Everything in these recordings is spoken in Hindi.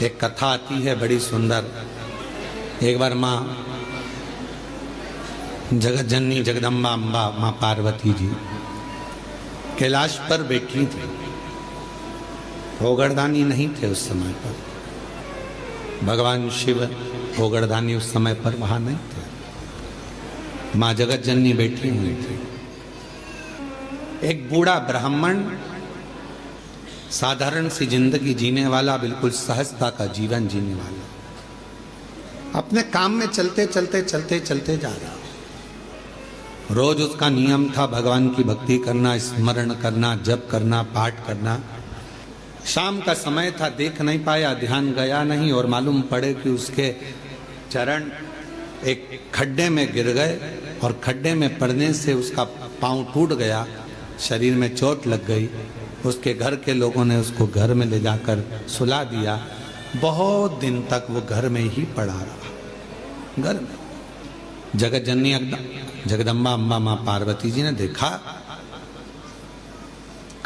एक कथा आती है बड़ी सुंदर। एक बार माँ जगत जननी जगदम्बा अम्बा माँ पार्वती जी कैलाश पर बैठी थी। भोगड़दानी नहीं थे उस समय पर, भगवान शिव भोगड़दानी उस समय पर वहां नहीं थे। माँ जगत जननी बैठी हुई थी। एक बूढ़ा ब्राह्मण साधारण सी जिंदगी जीने वाला, बिल्कुल सहजता का जीवन जीने वाला, अपने काम में चलते चलते चलते चलते जा रहा। रोज उसका नियम था भगवान की भक्ति करना, स्मरण करना, जप करना, पाठ करना। शाम का समय था, देख नहीं पाया, ध्यान गया नहीं और मालूम पड़े कि उसके चरण एक खड्डे में गिर गए और खड्डे में पड़ने से उसका पांव टूट गया, शरीर में चोट लग गई। उसके घर के लोगों ने उसको घर में ले जाकर सुला दिया। बहुत दिन तक वो घर में ही पड़ा रहा। घर में जगत जननी जगदम्बा अम्बा माँ पार्वती जी ने देखा,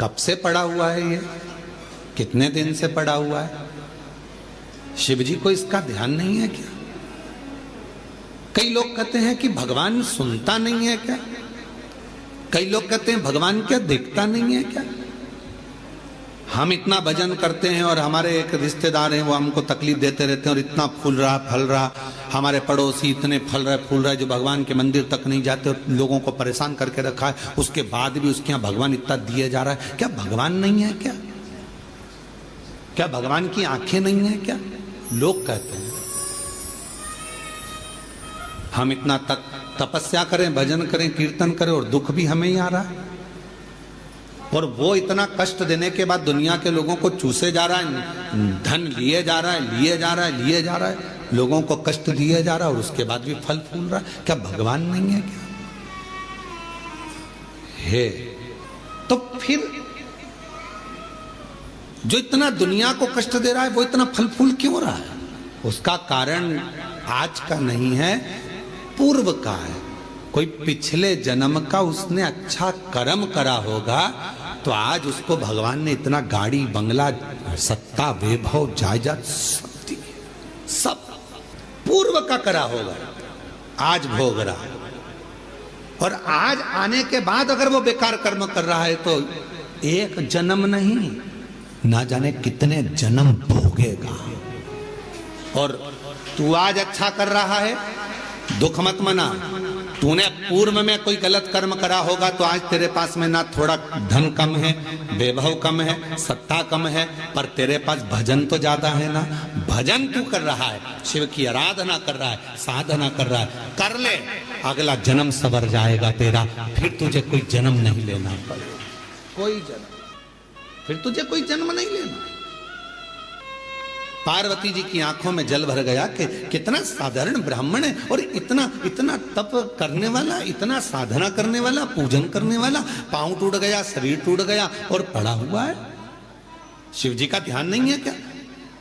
कब से पड़ा हुआ है ये, कितने दिन से पड़ा हुआ है, शिव जी को इसका ध्यान नहीं है क्या? कई लोग कहते हैं कि भगवान सुनता नहीं है क्या? कई लोग कहते हैं भगवान क्या देखता नहीं है क्या? हम इतना भजन करते हैं और हमारे एक रिश्तेदार हैं वो हमको तकलीफ देते रहते हैं और इतना फूल रहा फल रहा, हमारे पड़ोसी इतने फल रहे फूल रहे जो भगवान के मंदिर तक नहीं जाते और लोगों को परेशान करके रखा है, उसके बाद भी उसके यहाँ भगवान इतना दिए जा रहा है। क्या भगवान नहीं है क्या? क्या भगवान की आंखें नहीं है क्या? लोग कहते हैं। हम इतना तपस्या करें, भजन करें, कीर्तन करें और दुख भी हमें ही आ रहा है। और वो इतना कष्ट देने के बाद दुनिया के लोगों को चूसे जा रहा है, धन लिए जा रहा है, लिए जा रहा है, लिए जा रहा है, लोगों को कष्ट दिए जा रहा है और उसके बाद भी फल फूल रहा है। क्या भगवान नहीं है क्या? है तो फिर जो इतना दुनिया को कष्ट दे रहा है वो इतना फल फूल क्यों रहा है? उसका कारण आज का नहीं है, पूर्व का है। कोई पिछले जन्म का उसने अच्छा कर्म करा होगा तो आज उसको भगवान ने इतना गाड़ी बंगला सत्ता वैभव जायदाद सब पूर्व का करा होगा, आज भोग रहा है। और आज आने के बाद अगर वो बेकार कर्म कर रहा है तो एक जन्म नहीं, ना जाने कितने जन्म भोगेगा। और तू आज अच्छा कर रहा है, दुख मत मना। तूने पूर्व में कोई गलत कर्म करा होगा तो आज तेरे पास में ना थोड़ा धन कम है, वैभव कम है, सत्ता कम है, पर तेरे पास भजन तो ज्यादा है ना। भजन तू कर रहा है, शिव की आराधना कर रहा है, साधना कर रहा है, कर ले, अगला जन्म सवर जाएगा तेरा। फिर तुझे कोई जन्म नहीं लेना पड़ेगा, कोई जन्म, फिर तुझे कोई जन्म नहीं लेना। पार्वती जी की आंखों में जल भर गया कि कितना साधारण ब्राह्मण है और इतना इतना तप करने वाला, इतना साधना करने वाला, पूजन करने वाला, पांव टूट गया, शरीर टूट गया और पड़ा हुआ है। शिव जी का ध्यान नहीं है क्या?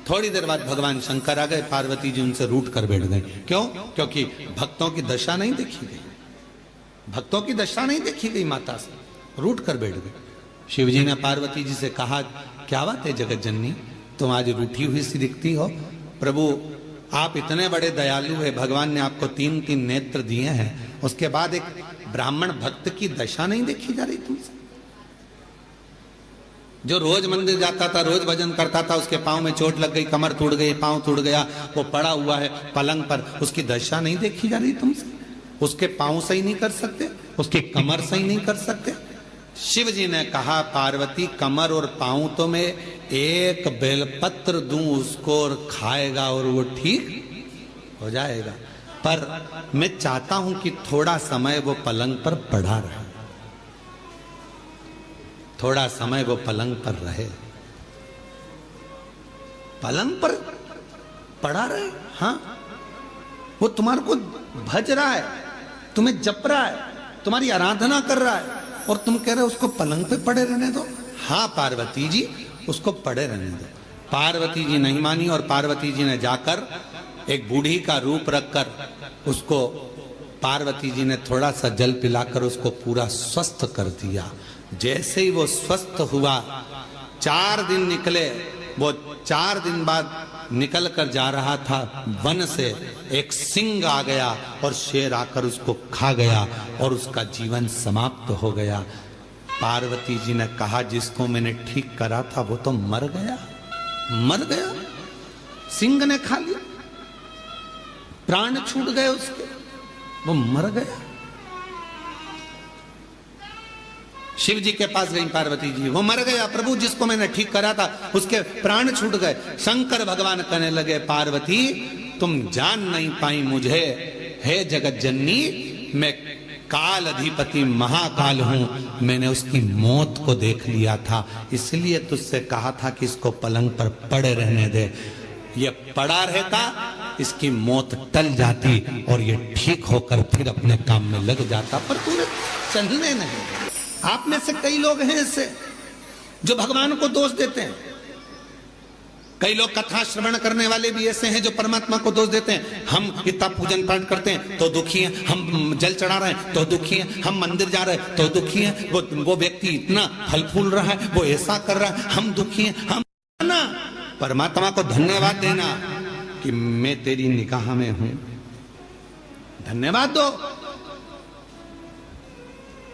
थोड़ी देर बाद भगवान शंकर आ गए, पार्वती जी उनसे रूठ कर बैठ गए। क्यों? क्योंकि भक्तों की दशा नहीं देखी गई, भक्तों की दशा नहीं देखी गई, माता से रूठ कर बैठ गए। शिव जी ने पार्वती जी से कहा, क्या बात है जगत जननी, तुम आज रूठी हुई सी दिखती हो। प्रभु आप इतने बड़े दयालु है, भगवान ने आपको 3-3 नेत्र दिए हैं, उसके बाद एक ब्राह्मण भक्त की दशा नहीं देखी जा रही तुमसे? जो रोज मंदिर जाता था, रोज भजन करता था, उसके पांव में चोट लग गई, कमर टूट गई, पांव टूट गया, वो पड़ा हुआ है पलंग पर, उसकी दशा नहीं देखी जा रही तुमसे? उसके पांव सही नहीं कर सकते, उसकी कमर सही नहीं कर सकते? शिव जी ने कहा, पार्वती कमर और पांव तो मैं एक बेलपत्र दूं उसको और खाएगा और वो ठीक हो जाएगा, पर मैं चाहता हूं कि थोड़ा समय वो पलंग पर पड़ा रहे, थोड़ा समय वो पलंग पर रहे, पलंग पर पड़ा रहे। हाँ, वो तुम्हारे को भज रहा है, तुम्हें जप रहा है, तुम्हारी आराधना कर रहा है और तुम कह रहे हो उसको पलंग पे पड़े रहने दो। हाँ पार्वती जी, उसको पड़े रहने दो। पार्वती जी नहीं मानी और पार्वती जी ने जाकर एक बूढ़ी का रूप रखकर उसको, पार्वती जी ने थोड़ा सा जल पिलाकर उसको पूरा स्वस्थ कर दिया। जैसे ही वो स्वस्थ हुआ, 4 दिन निकले, वो 4 दिन बाद निकल कर जा रहा था वन से, एक सिंह आ गया और शेर आकर उसको खा गया और उसका जीवन समाप्त हो गया। पार्वती जी ने कहा जिसको मैंने ठीक करा था वो तो मर गया, मर गया, सिंह ने खा लिया, प्राण छूट गए उसके, वो मर गया। शिव जी के पास गई पार्वती जी, वो मर गया प्रभु, जिसको मैंने ठीक करा था उसके प्राण छूट गए। शंकर भगवान कहने लगे पार्वती तुम जान नहीं पाई मुझे, हे जगत जननी, मैं काल अधिपति महाकाल हूं, मैंने उसकी मौत को देख लिया था, इसलिए तुझसे कहा था कि इसको पलंग पर पड़े रहने दे। ये पड़ा रहता, इसकी मौत टल जाती और ये ठीक होकर फिर अपने काम में लग जाता, पर तूने चलने नहीं। आप में से कई लोग हैं ऐसे जो भगवान को दोष देते हैं, कई लोग कथा श्रवण करने वाले भी ऐसे हैं जो परमात्मा को दोष देते हैं। हम इतना पूजन पाठ करते हैं तो दुखी हैं, हम जल चढ़ा रहे हैं तो दुखी हैं, हम मंदिर जा रहे हैं तो दुखी हैं, वो व्यक्ति इतना फल फूल रहा है, वो ऐसा कर रहा है, हम दुखी हैं। हम ना परमात्मा को धन्यवाद देना कि मैं तेरी निगाह में हूं, धन्यवाद दो।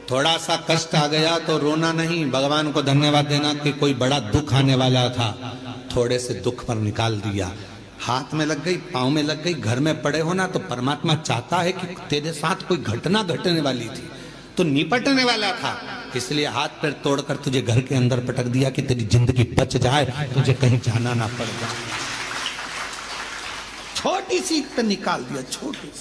थोड़ा सा कष्ट आ गया तो रोना नहीं, भगवान को धन्यवाद देना कि कोई बड़ा दुख आने वाला था, थोड़े से दुख पर निकाल दिया। हाथ में लग गई, पांव में लग गई, घर में पड़े हो ना, तो परमात्मा चाहता है कि तेरे साथ कोई घटना घटने वाली थी तो निपटने वाला था, इसलिए हाथ पैर तोड़कर तुझे घर के अंदर पटक दिया कि तेरी जिंदगी बच जाए, तुझे कहीं जाना ना पड़ जाए। छोटी सी निकाल दिया, छोटी सी।